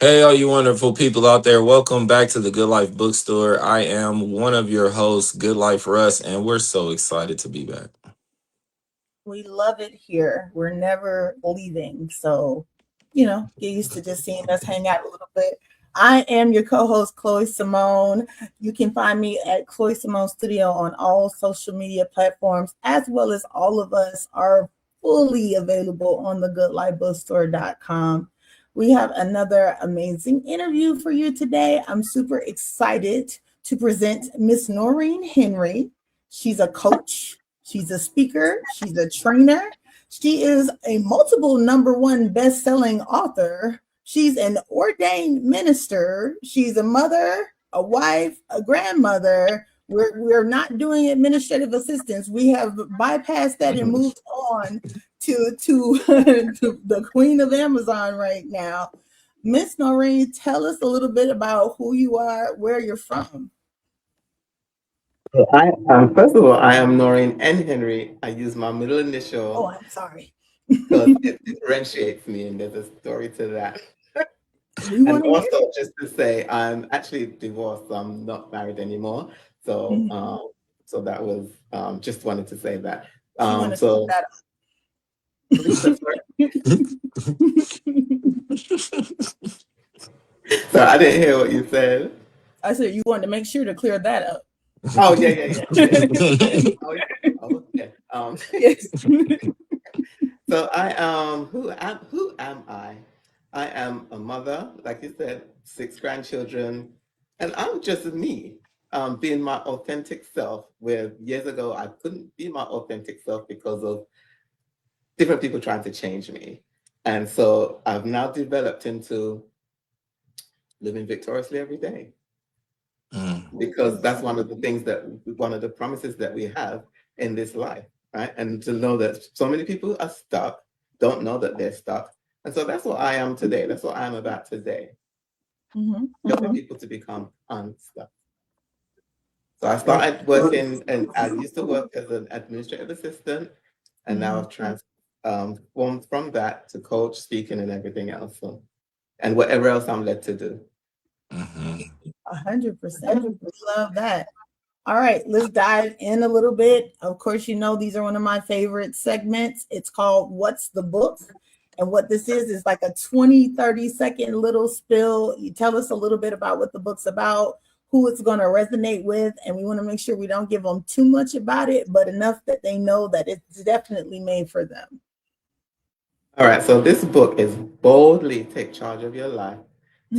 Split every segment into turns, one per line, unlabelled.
Hey, all you wonderful people out there. Welcome back to the Good Life Bookstore. I am one of your hosts, Good Life Russ, and we're so excited to be back.
We love it here. We're never leaving. So, get used to just seeing us hang out a little bit. I am your co host, Chloe Simone. You can find me at Chloe Simone Studio on all social media platforms, as well as all of us are fully available on the goodlifebookstore.com. We have another amazing interview for you today. I'm super excited to present Miss Noreen Henry. She's a coach, she's a speaker, she's a trainer. She is a multiple number one best-selling author. She's an ordained minister. She's a mother, a wife, a grandmother. We're not doing administrative assistance. We have bypassed that and moved on to the Queen of Amazon right now. Miss Noreen, tell us a little bit about who you are, where you're from.
So first of all, I am Noreen N. Henry. I use my middle
Oh,
initial
I'm sorry.
because it differentiates me, and there's a story to that.
We
And
want to hear
also,
it.
just to say, I'm actually divorced. So I'm not married anymore. So,
Mhm.
so that was just wanted to say that.
She want to clear
So
that
please, that's right.
up.
So I didn't hear what you said.
I said you wanted to make sure to clear that up.
Oh yeah, yeah, yeah, yeah. Oh yeah. Oh yeah.
Yes.
So who am I? I am a mother, like you said, six grandchildren, and I'm just me, being my authentic self. Where years ago I couldn't be my authentic self because of different people trying to change me, and so I've now developed into living victoriously every day
Mm.
because that's one of the promises that we have in this life, right? And to know that so many people are stuck, don't know that they're stuck. And so that's what I am today. That's what I am about today,
Mm-hmm,
helping
mm-hmm.
people to become unstuck. So I
Great.
started working, and I used to work as an administrative assistant, and now
Mm-hmm.
I've transformed from that to coach, speaking, and everything else. So, and whatever else I'm led to do.
100%. We love that. All right, let's dive in a little bit. Of course, these are one of my favorite segments. It's called What's the Book? And what this is like a 20-30 second little spill. You tell us a little bit about what the book's about, who it's going to resonate with, and we want to make sure we don't give them too much about it, but enough that they know that it's definitely made for them.
All right, so this book is Boldly Take Charge of Your Life,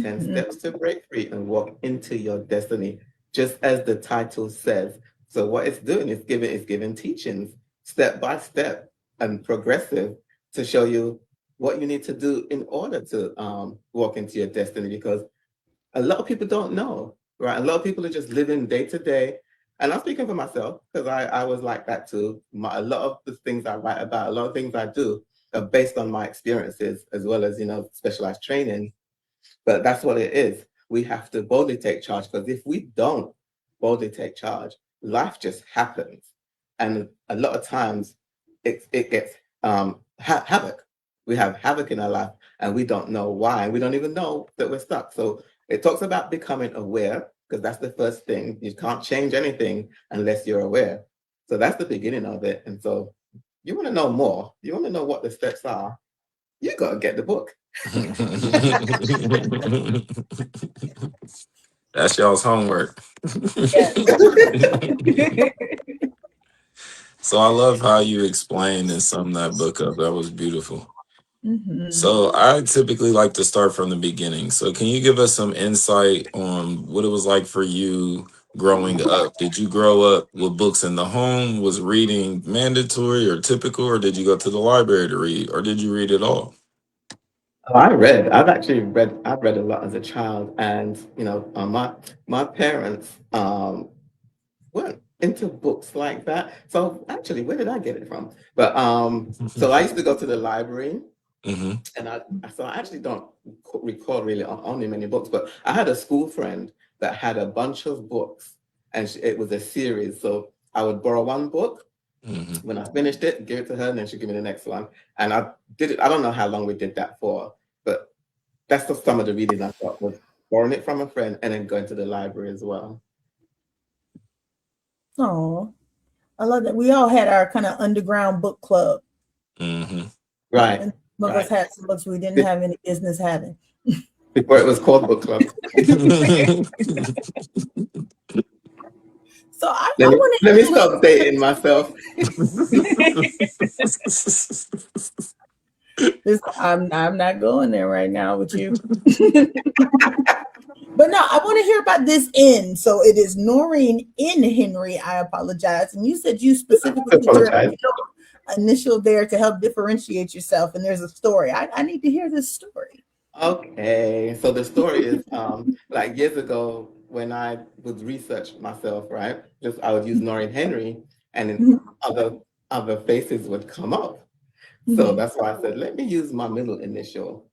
10
Mhm.
Steps to Break Free and Walk into Your Destiny, just as the title says. So what it's giving teachings step by step and progressive to show you what you need to do in order to walk into your destiny, because a lot of people don't know, right? A lot of people are just living day to day. And I'm speaking for myself because I was like that too. A lot of the things I write about, a lot of things I do are based on my experiences as well as, specialized training. But that's what it is. We have to boldly take charge, because if we don't boldly take charge, life just happens. And a lot of times it gets havoc. We have havoc in our life and we don't know why. We don't even know that we're stuck. So it talks about becoming aware, because that's the first thing. You can't change anything unless you're aware. So that's the beginning of it. And so you want to know more, you want to know what the steps are, you got to get the book.
That's y'all's homework.
Yes.
So I love how you explained and summed that book up. That was beautiful.
Mhm.
So I typically like to start from the beginning. So can you give us some insight on what it was like for you growing up? Did you grow up with books in the home? Was reading mandatory or typical, or did you go to the library to read, or did you read it all?
Oh, I read. I've actually read. I've read a lot as a child, and my parents weren't into books like that. So actually, where did I get it from? But so I used to go to the library,
Hmm.
and I actually don't recall really owning many books, but I had a school friend that had a bunch of books, and it was a series. So I would borrow one book.
Hmm.
When I finished it, give it to her, and then she'd give me the next one. And I did it. I don't know how long we did that for, but that's just some of the reading I thought was borrowing it from a friend and then going to the library as well.
Oh, I love that. We all had our kind of underground book club,
Hmm.
Right,
and some of us
right.
had some books we didn't
Be-
have any business having.
Before it was called book club.
So I,
Let
I
me
want
let me stop dating myself.
to. This, I'm not going there right now with you. But no, I want to hear about this N. So it is Noreen in Henry. I apologize. And you said you specifically
I
put your
apologize.
initial there to help differentiate yourself. And there's a story. I need to hear this story.
Okay, so the story is like years ago when I would research myself, right? Just I would use Noreen Henry, and then
Mhm,
other faces would come up. So
mhm,
that's why I said, let me use my middle initial.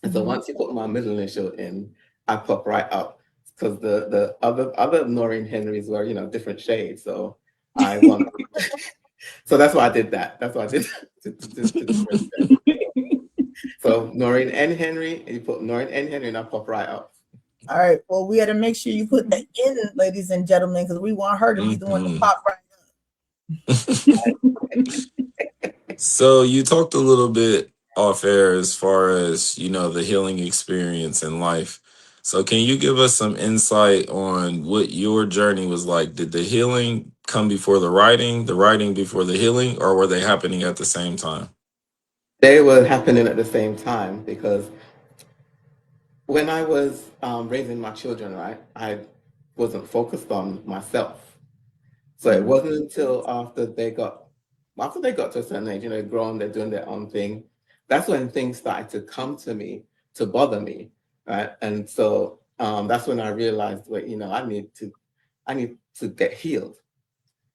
And so
mhm.
once you put my middle initial in, I pop right up because the other Noreen Henrys were, different shades. So I want so that's why I did that. That's why I did to differentiate. So Noreen N. Henry, and you put Noreen N. Henry and I pop right up.
All right. Well, we got to make sure you put the in, ladies and gentlemen, because we want her to be the one to
Hmm.
pop right.
So you talked a little bit off air as far as, the healing experience in life. So can you give us some insight on what your journey was like? Did the healing come before the writing before the healing, or were they happening at the same time?
They were happening at the same time because when I was raising my children, right, I wasn't focused on myself. So it
Mhm,
wasn't until after they got to a certain age, grown, they're doing their own thing. That's when things started to come to me to bother me, right? And so that's when I realized, wait, I need to get healed.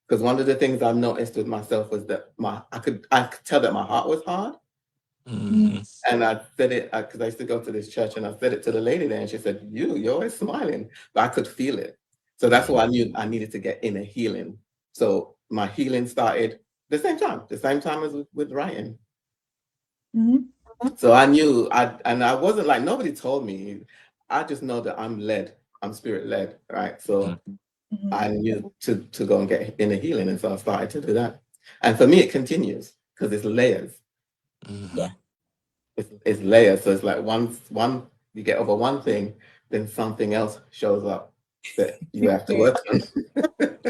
Because one of the things I noticed with myself was that I could tell that my heart was hard.
mhm,
Hmm.
And I said it because I used to go to this church, and I said it to the lady there, and she said, You're always smiling. But I could feel it. So that's why I knew I needed to get inner healing. So my healing started the same time as with writing.
mhm,
So I knew and I wasn't like, nobody told me. I just know that I'm led, I'm spirit led, right? So
mhm.
I knew to go and get inner healing. And so I started to do that. And for me, it continues because it's layers.
Yeah.
Hmm.
It's layers. So it's like one you get over one thing, then something else shows up that you have to work on. And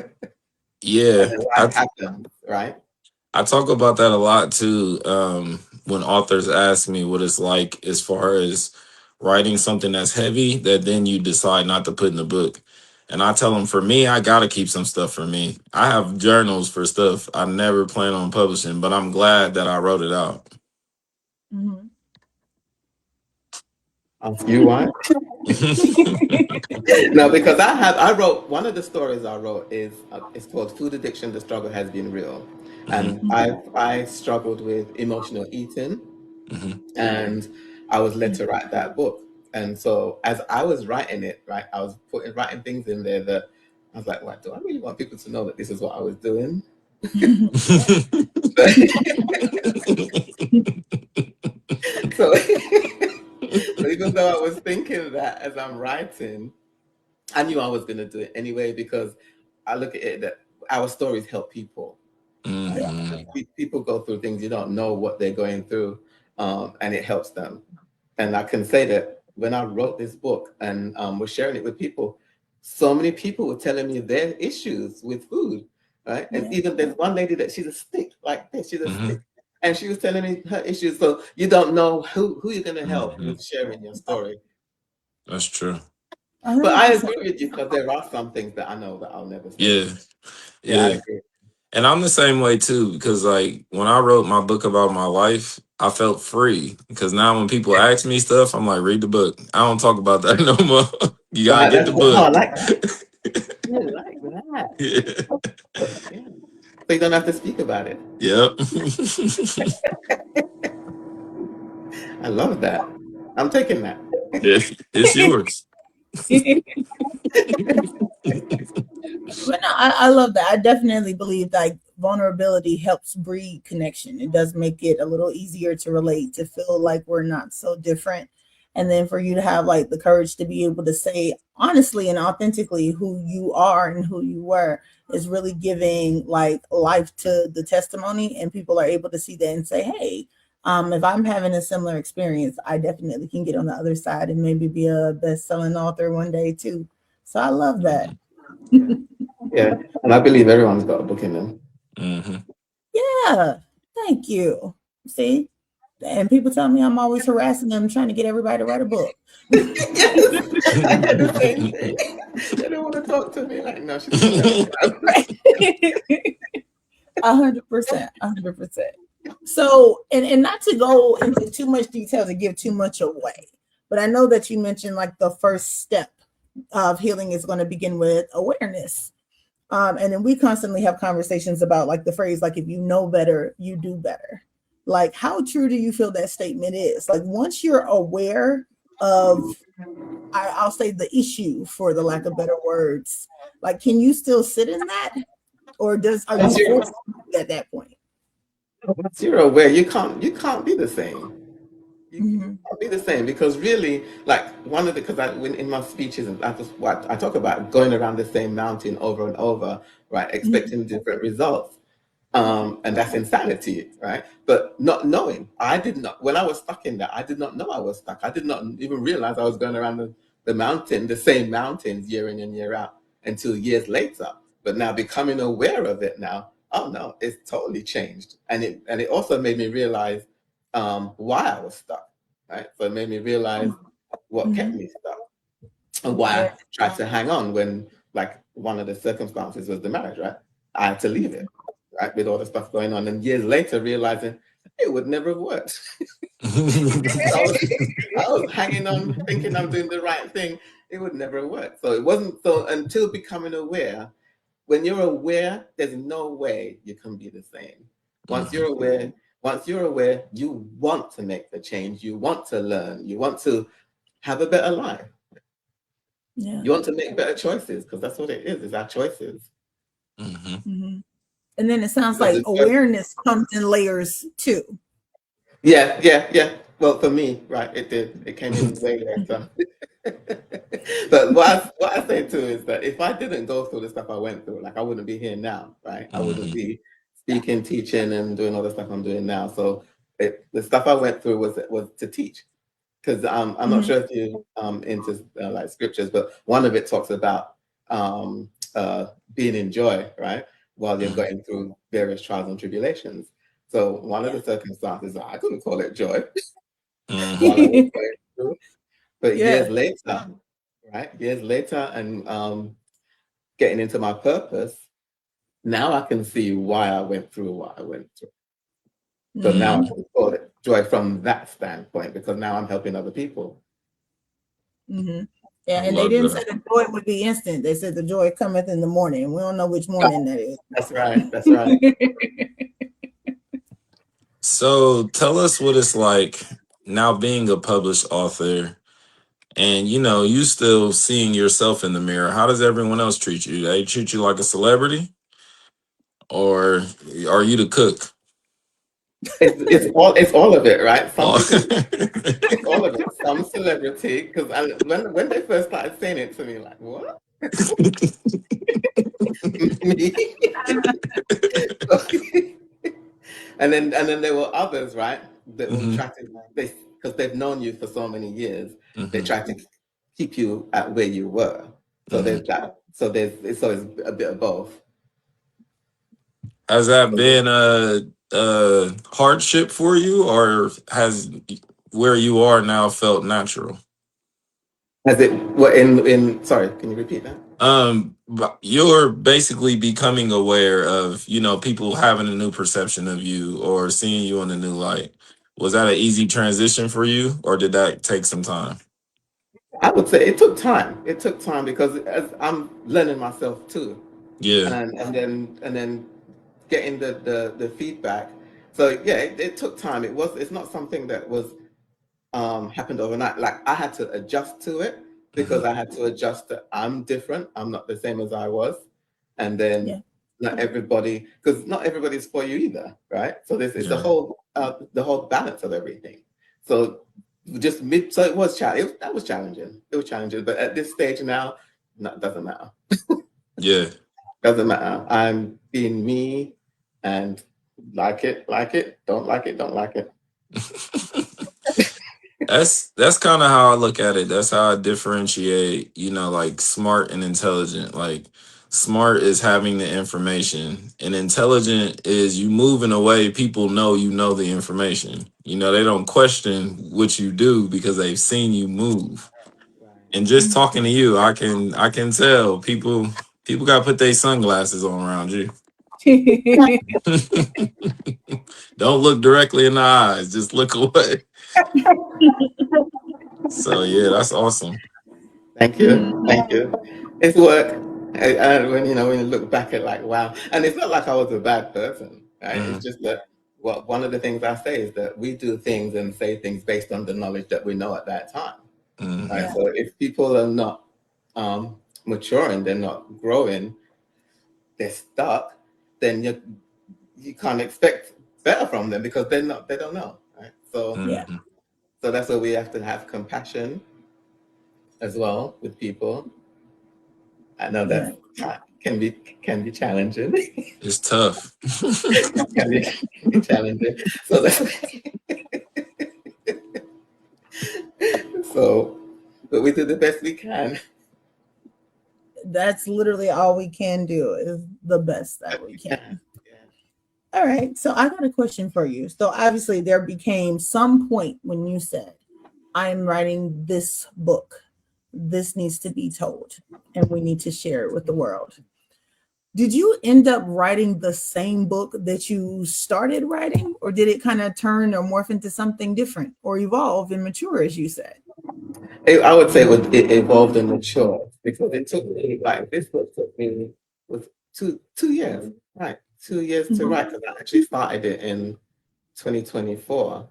Yeah,
then life happens, right?
I talk about that a lot too. When authors ask me what it's like as far as writing something that's heavy that then you decide not to put in the book. And I tell them, for me, I got to keep some stuff for me. I have journals for stuff I never plan on publishing, but I'm glad that I wrote it out.
Mhm.
Ask you why? No, because I wrote one of the stories I wrote is it's called Food Addiction: The Struggle Has Been Real,
Hmm.
and I struggled with emotional eating,
Hmm.
and I was led to write that book. And so as I was writing it, right, I was writing things in there that I was like, "What, do I really want people to know that this is what I was doing?" So, so even though I was thinking that as I'm writing, I knew I was going to do it anyway because I look at it that our stories help people. Right?
Yeah.
Hmm.
People go through things, you don't know what they're going through, and it helps them. And I can say that when I wrote this book and was sharing it with people, so many people were telling me their issues with food, right? And
Yeah.
even there's one lady that she's a stick like this, she's a
Hmm.
stick. And she was telling me her issues. So you don't know who you're going to help
Hmm.
with sharing your story.
That's true.
But I
100%.
agree with you because there are some things that I know that I'll never say.
Yeah.
Yeah, I
Yeah.
agree.
And I'm the same way too, because like when I wrote my book about my life, I felt free. Because now when people ask me stuff, I'm like, read the book. I don't talk about that no more. You gotta
Right,
get the
that's oh, I
book.
like that. I like that.
Yeah.
Yeah. So you don't have to speak about it.
Yep.
I love that. I'm taking that.
It's yours.
But no, I love that. I definitely believe like vulnerability helps breed connection. It does make it a little easier to relate, to feel like we're not so different. And then for you to have like the courage to be able to say honestly and authentically who you are and who you were is really giving like life to the testimony, and people are able to see that and say, hey, if I'm having a similar experience, I definitely can get on the other side and maybe be a best-selling author one day too. So I love that.
Yeah. Yeah. And I believe everyone's got a book in them.
Mm-hmm.
Yeah, thank you. See, and people tell me I'm always harassing them, trying to get everybody to write a book.
Yes, I get the same thing. They don't want to talk to me. Like, no, she's not gonna
Right. 100%, 100%. So, and not to go into too much detail to give too much away, but I know that you mentioned like the first step of healing is going to begin with awareness. And then we constantly have conversations about like the phrase, like, if you know better, you do better. Like, how true do you feel that statement is? Like, once you're aware of, I'll say the issue for the lack of better words, like, can you still sit in that? Or are you
Once you're,
forced at that point?
once you're aware, you can't be the same. You
Mm-hmm.
can't be the same because really, like one of the because when in my speeches and I just what I talk about going around the same mountain over and over, right,
Mm-hmm.
expecting different results. And that's insanity, right? But not knowing, I did not, when I was stuck in that, I did not know I was stuck. I did not even realize I was going around the mountain, the same mountains year in and year out until years later. But now becoming aware of it now, oh no, it's totally changed. And it also made me realize why I was stuck, right? So it made me realize what kept
Mm-hmm.
me stuck and why
Yeah.
I tried to hang on when, like, one of the circumstances was the marriage, right? I had to leave it, right, with all the stuff going on. And years later, realizing it would never have worked. I was, I was hanging on, thinking I'm doing the right thing. It would never have worked. So it wasn't so until becoming aware. When you're aware, there's no way you can be the same. Once you're
Mhm.
aware, once you're aware, you want to make the change. You want to learn. You want to have a better life.
Yeah.
You want to make better choices because that's what it is our choices.
Mhm.
Mm-hmm. And then it sounds
Because
like
the
awareness comes in layers too.
yeah, yeah, yeah. Well, for me, right, it did. It came in way later. But what I say too is that if I didn't go through the stuff I went through, like I wouldn't be here now, right? I wouldn't
Mhm.
be speaking, teaching, and doing all the stuff I'm doing now. So the stuff I went through was to teach. Because I'm not
Mm-hmm.
sure if you into like scriptures, but one of it talks about um, being in joy, right, while you're
Mhm.
going through various trials and tribulations. So one of
Yeah.
the circumstances I couldn't call it joy while I
Mhm.
was going through, but years
Yeah.
later, right, years later, and getting into my purpose, now I can see why I went through what I went through. So now I
Mm-hmm.
Mhm.
can call it joy from that standpoint because now I'm helping other people.
Mm-hmm.
I
Yeah, and they
love
didn't say
that.
the joy would be instant. They said the joy cometh in the morning. We don't know which morning that is.
That's right. That's right.
So tell us what it's like now being a published author and you still seeing yourself in the mirror. How does everyone else treat you? They treat you like a celebrity or are you the cook?
It's all of it, right? Some
Oh.
people it's all of it. Some celebrity, because when they first started saying it to me, like what me? And then there were others, right? That will
Mhm.
try to they because they've known you for so many years, they
Mhm.
try to keep you at where you were. So
Mhm.
there's that. So it's a bit of both.
Has that been a hardship for you, or has where you are now felt natural?
Has it what in sorry, can you repeat that?
But you're basically becoming aware of, people having a new perception of you or seeing you in a new light. Was that an easy transition for you, or did that take some time?
I would say it took time. It took time because as I'm learning myself too,
Yeah.
and then getting the feedback. So yeah, it took time. It's not something that was happened overnight. Like I had to adjust to it because
Hmm.
I had to adjust that I'm different. I'm not the same as I was, and then
Yeah.
not everybody because not everybody's for you either, right? So this is the
Right.
whole balance of everything. So just mid. So it was challenging. That was challenging. It was challenging. But at this stage now, no, it doesn't matter.
Yeah.
Doesn't matter. I'm being me, and like it, like it. Don't like it, don't like it.
That's kind of how I look at it. That's how I differentiate, like smart and intelligent. Like smart is having the information, and intelligent is you move in a way people know you know the information. They don't question what you do because they've seen you move. And just talking to you, I can tell people got to put their sunglasses on around you. Don't look directly in the eyes, just look away. So yeah, that's awesome.
Thank you, thank you. It's work. And when you look back at like wow, and it's not like I was a bad person, right? It's
Mhm,
just that one of the things I say is that we do things and say things based on the knowledge that we know at that time, right?
mhm,
Yeah,
So if people are not maturing, they're not growing, they're stuck, then you can't expect better from them because they don't know, right? So
yeah,
mhm.
so that's why we have to have compassion as well with people. I know
yeah.
that can be can be challenging.
It's tough.
Can be challenging. So that's so, but we do the best we can.
That's literally all we can do is the best that
Best
we
we can.
can.
Yeah.
All right. So I got a question for you. So obviously there became some point when you said, I'm writing this book. This needs to be told and we need to share it with the world. Did you end up writing the same book that you started writing, or did it kind of turn or morph into something different or evolve and mature, as you said?
I would say it evolved and matured because it took me like this book took me was 2 years, right? 2 years to
Mhm,
write because I actually started it in 2024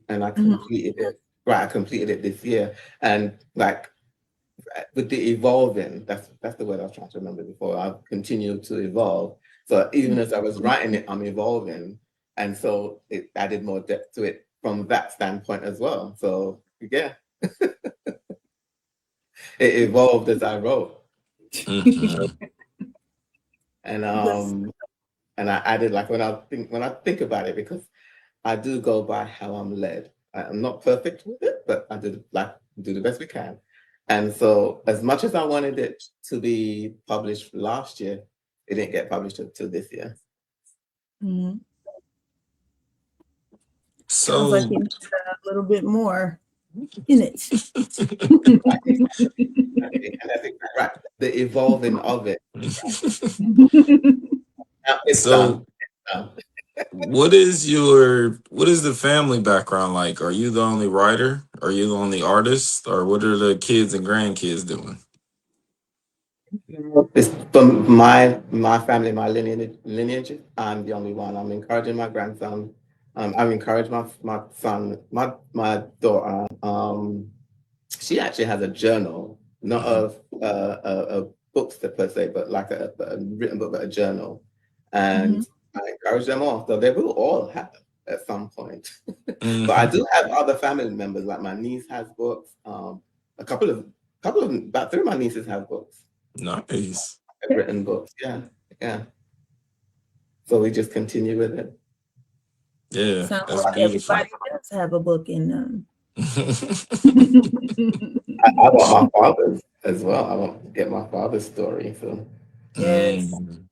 and I
mhm,
completed it. Right, I completed it this year, and like with the evolving, that's the word I was trying to remember before. I've continued to evolve. So even as I was writing it, I'm evolving, and so it added more depth to it from that standpoint as well. So yeah, it evolved as I wrote,
Mhm.
and
That's
um, and I added like when I think about it because I do go by how I'm led. I'm not perfect with it, but I do the best we can. And so, as much as I wanted it to be published last year, it didn't get published until this year.
mhm. Sounds like
So
it needs a little bit more in it.
And that's exactly right. The evolving of it. Now it's
so
done. It's done.
what is the family background like? Are you the only writer? Are you the only artist? Or what are the kids and grandkids doing?
It's from my family, my lineage. I'm the only one. I'm encouraging my grandson. I've encouraged my son, my daughter. She actually has a journal, not
Mhm,
a books per se, but like a written book, but a journal.
Mhm,
And I encourage them all. So they will all have it at some point. But I
mhm.
do have other family members, like my niece has books. A couple of them, about three of my nieces have books,
Nice.
have written books. Yeah, yeah. So we just continue with it.
Yeah,
sounds
that's
like
beautiful.
everybody does have a book in them.
I want my father's as well. I want to get my father's story. So
Yes.
Mhm.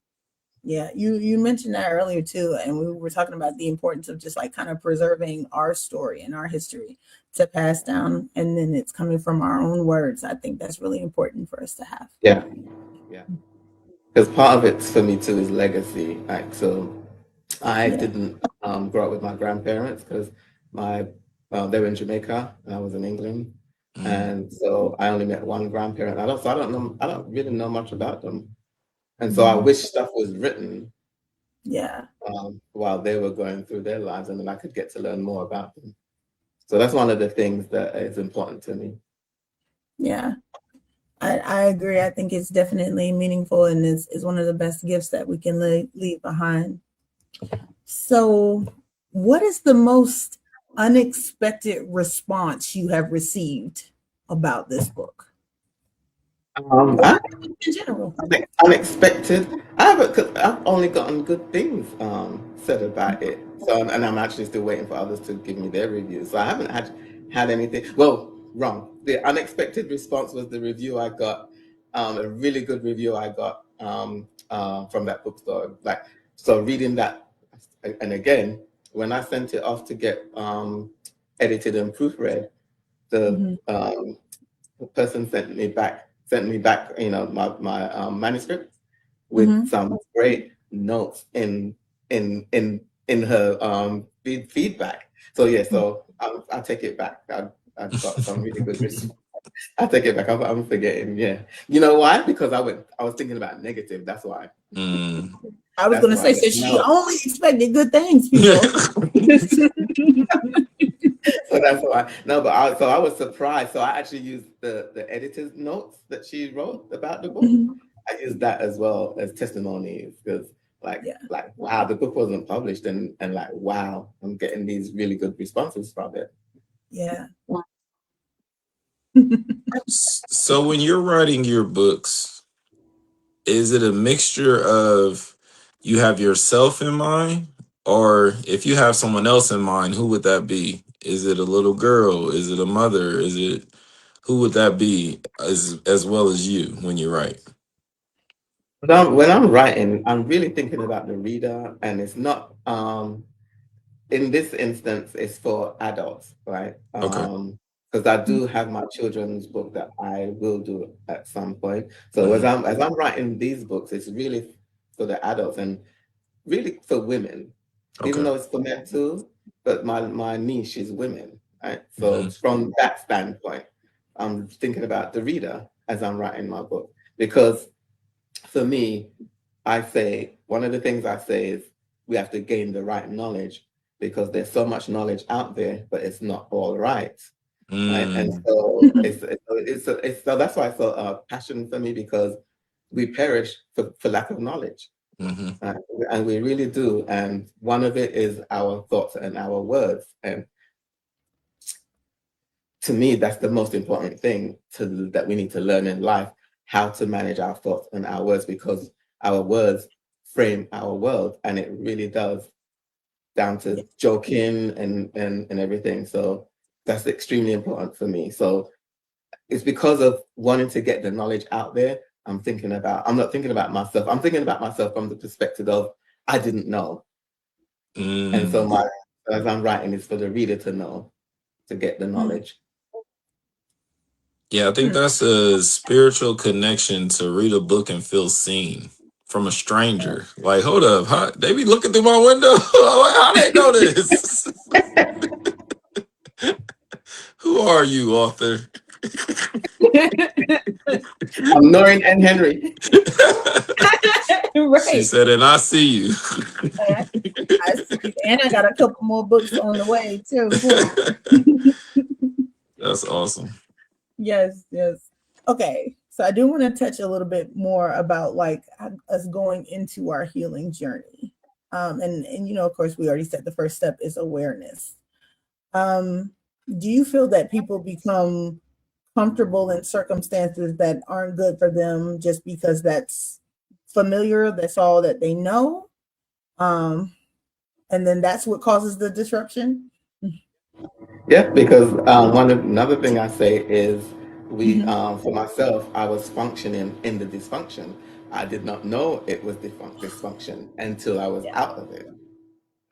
Yeah, you mentioned that earlier too, and we were talking about the importance of just like kind of preserving our story and our history to pass down, and then it's coming from our own words. I think that's really important for us to have.
yeah, yeah. Because part of it for me too is legacy. Like so, I
Yeah.
didn't grow up with my grandparents because my they were in Jamaica and I was in England,
Mhm.
and so I only met one grandparent. I don't really know much about them, and so I
Mhm.
wish stuff was written
Yeah.
while they were going through their lives, and then I could get to learn more about them. So that's one of the things that is important to me.
Yeah. I agree. I think it's definitely meaningful and is one of the best gifts that we can leave behind. So, what is the most unexpected response you have received about this book, or
I
in general?
unexpected. I haven't. I've only gotten good things said about it. So, and I'm actually still waiting for others to give me their reviews. So I haven't had anything. Well, wrong. The unexpected response was the review I got, a really good review I got from that bookstore. Like, so reading that, and again, when I sent it off to get edited and proofread, the
Mhm.
the person sent me back, my manuscript with
Mhm.
some great notes in her feedback. So yeah, so I'll take it back. I got some really good response. I'll take it back. I'm forgetting. Yeah, you know why? Because I was thinking about negative. That's why.
Mm.
I was
That's
going to
why.
say,
But
so she
no,
only expected good things, people.
so that's why. No, but I was surprised. So I actually used the editor's notes that she wrote about the book.
Mhm.
I used that as well as testimonies because
Yeah,
like wow, the book wasn't published and like wow, I'm getting these really good responses from it.
yeah.
So when you're writing your books, is it a mixture of you have yourself in mind, or if you have someone else in mind, who would that be? Is it a little girl? Is it a mother? Is it who would that be as well as you when you write?
When I'm writing, I'm really thinking about the reader, and it's not in this instance, it's for adults, right?
Okay.
Because I do have my children's book that I will do at some point. So
Hmm.
as I'm writing these books, it's really for the adults and really for women, even
Okay.
though it's for men too. But my niche is women, right? So
Hmm.
from that standpoint, I'm thinking about the reader as I'm writing my book because for me, I say one of the things I say is we have to gain the right knowledge because there's so much knowledge out there, but it's not all right, right? And
Mm.
so so that's why it's so passion for me because we perish for lack of knowledge,
Hmm.
uh, and we really do. And one of it is our thoughts and our words, and to me, that's the most important thing that we need to learn in life, how to manage our thoughts and our words, because our words frame our world, and it really does, down
Yeah.
to joking and everything. So that's extremely important for me. So it's because of wanting to get the knowledge out there. I'm not thinking about myself. I'm thinking about myself from the perspective of I didn't know. And so
Mm.
as I'm writing, it's for the reader to know, to get the
Mhm.
knowledge.
Yeah, I think
Hmm.
that's a spiritual connection to read a book and feel seen from a stranger. Like, hold up, huh? They be looking through my window. How they know this? Who are you, author?
I'm Noreen and Henry.
She
Right.
said, and I see you.
I I see you. And I got a couple more books on the way too.
That's awesome.
Yes, yes. Okay. So I do want to touch a little bit more about like us going into our healing journey. And of course we already said the first step is awareness. Um, do you feel that people become comfortable in circumstances that aren't good for them just because that's familiar, that's all that they know? Um, and then that's what causes the disruption?
Yeah, because another thing I say is
Mhm.
for myself, I was functioning in the dysfunction. I did not know it was dysfunction until I was
Yeah,
out of it.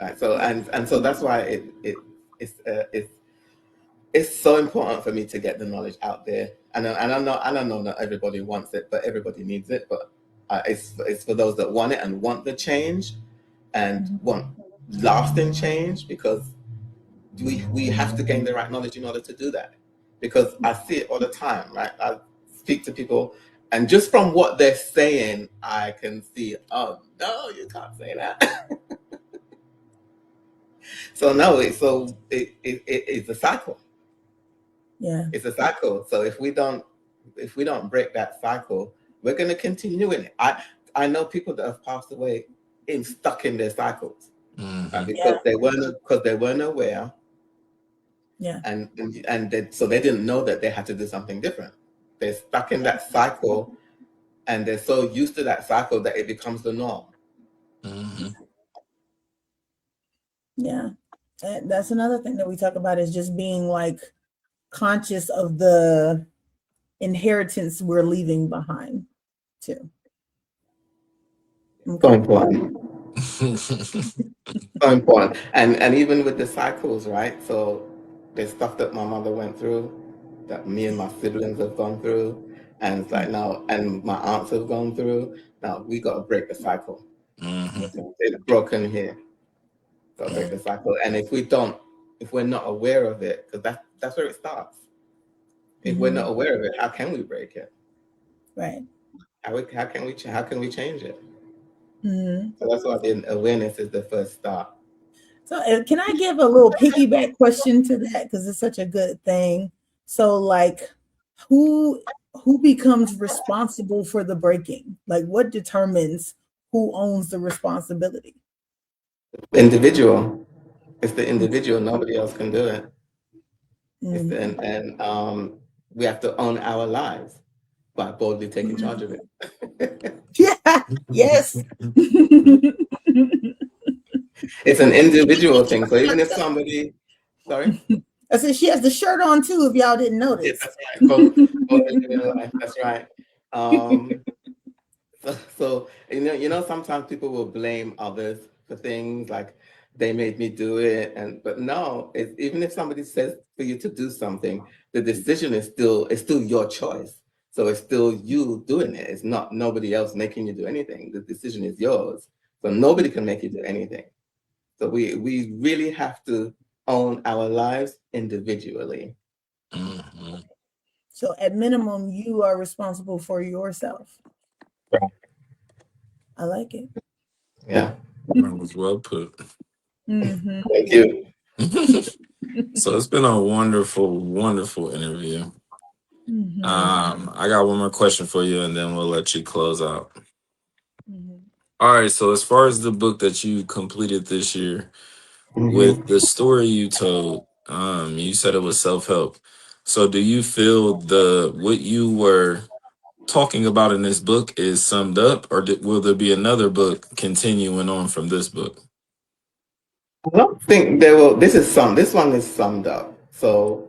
Right? So
yeah.
and so that's why it's so important for me to get the knowledge out there. And I know not everybody wants it, but everybody needs it. But it's for those that want it and want the change and
Mhm.
want lasting change because we have to gain the right knowledge in order to do that. Because I see it all the time, right? I speak to people, and just from what they're saying, I can see, oh no, you can't say that. So no, it's a cycle.
Yeah.
It's a cycle. So if we don't break that cycle, we're going to continue in it. I know people that have passed away in stuck in their cycles,
Hmm.
because
Yeah.
they weren't aware,
Yeah.
So they didn't know that they had to do something different. They're stuck in that cycle, and they're so used to that cycle that it becomes the norm.
Mm-hmm.
Yeah. And that's another thing that we talk about is just being like conscious of the inheritance we're leaving behind too.
So
Okay.
important. So important. And even with the cycles, right? So there's stuff that my mother went through, that me and my siblings have gone through, and it's like now, and my aunts have gone through. Now we got to break the cycle.
Mm-hmm.
It's broken here. Got to break the cycle. And if we don't, if we're not aware of it, because that's where it starts. If we're not aware of it, how can we break it?
Right.
How can we change it?
Mm-hmm.
So that's why the awareness is the first start.
So, can I give a little piggyback question to that because it's such a good thing? So, like, who who becomes responsible for the breaking? Like, what determines who owns the responsibility?
Individual. It's the individual. Nobody else can do it. It's the,
Mm-hmm.
and we have to own our lives by boldly taking charge of it.
Yeah. Yes.
It's an individual thing. So even if somebody, sorry.
I said she has the shirt on too. If y'all didn't
Yeah,
notice.
that's right. Both living a life. That's right. Um, so sometimes people will blame others for things like they made me do it, but no, even if somebody says for you to do something, the decision is still your choice. So it's still you doing it. It's not nobody else making you do anything. The decision is yours. So nobody can make you do anything. So we really have to own our lives individually.
Mm-hmm.
So at minimum, you are responsible for yourself.
Right.
I like it.
Yeah.
That was well put.
Mm-hmm.
Thank you.
So it's been a wonderful, wonderful interview.
Mm-hmm.
I got one more question for you, and then we'll let you close out.
Mm-hmm.
All right. So as far as the book that you completed this year, with
Mm-hmm.
the story you told, you said it was self help. So do you feel the what you were talking about in this book is summed up, or will there be another book continuing on from this book?
I don't think there will. This one is summed up. So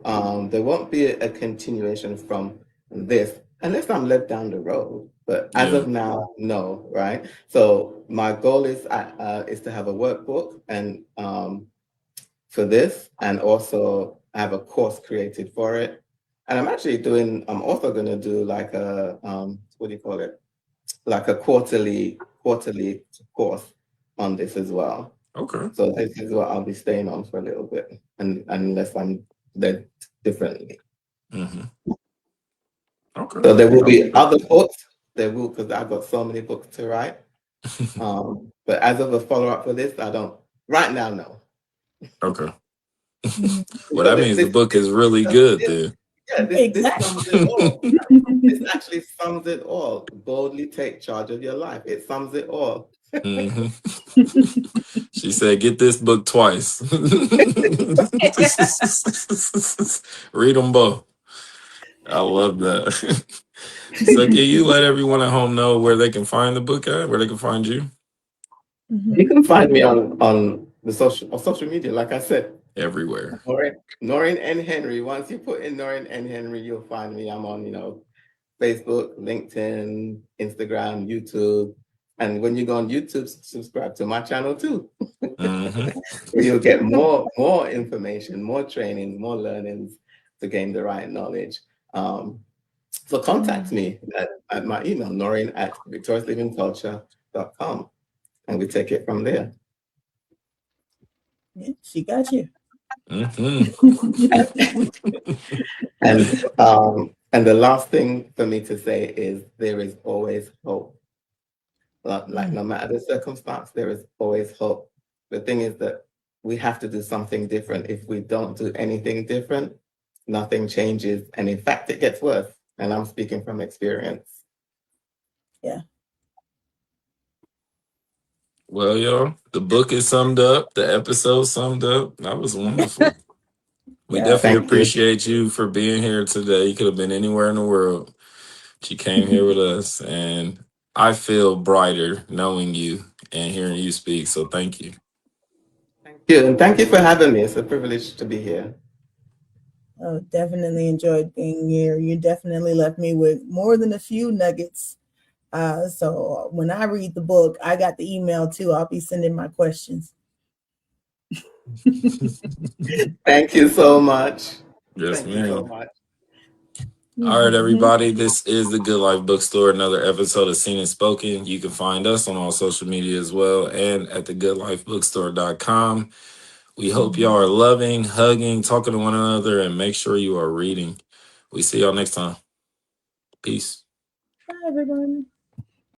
there won't be a continuation from this unless I'm led down the road. But as
Yeah.
of now, no, right? So my goal is to have a workbook and for this, and also I have a course created for it. And I'm also going to do like a what do you call it? Like a quarterly course on this as well.
Okay.
So this is what I'll be staying on for a little bit, and unless I'm led differently.
Mm-hmm. Okay.
So there will
Okay.
be other books. There will, because I've got so many books to write. But as of a follow up for this, I don't right now. No,
Okay.
Mm-hmm.
Well,
because
that means the
this
book is really good
this
then.
yeah this sums it all.
Exactly.
This actually sums it all. Boldly take charge of your life. It sums it all.
Hmm. She said, "Get this book twice. Read them both." I love that. So, can you let everyone at home know where they can find the book at, where they can find you?
You can find me on the social media, like I said.
Everywhere.
Noreen and Henry. Once you put in Noreen and Henry, you'll find me. I'm on, Facebook, LinkedIn, Instagram, YouTube. And when you go on YouTube, subscribe to my channel too.
Hmm.
Where you'll get more information, more trainings, more learnings to gain the right knowledge. So contact me at my email, noreen@victoriouslivingculture.com, and we take it from there.
Yeah, she got you.
Hmm.
And the last thing for me to say is there is always hope. Like no matter the circumstance, there is always hope. The thing is that we have to do something different. If we don't do anything different, nothing changes. And in fact, it gets worse. And I'm speaking from experience.
Yeah.
Well, y'all, the book is summed up. The episode summed up. That was wonderful. We
Yeah.
definitely
Thank you.
appreciate you for being here today. You could have been anywhere in the world. But you came here with us, and I feel brighter knowing you and hearing you speak. So thank you.
Thank you. And thank you for having me. It's a privilege to be here.
Oh, definitely enjoyed being here. You definitely left me with more than a few nuggets. So when I read the book, I got the email too. I'll be sending my questions.
Thank you so much.
Yes,
Thank you so
ma'am.
much.
All right,
Mhm.
everybody. This is the Good Life Bookstore, another episode of Seen and Spoken. You can find us on all social media as well and at thegoodlifebookstore.com. We hope y'all are loving, hugging, talking to one another, and make sure you are reading. We see y'all next time. Peace.
Bye, everyone.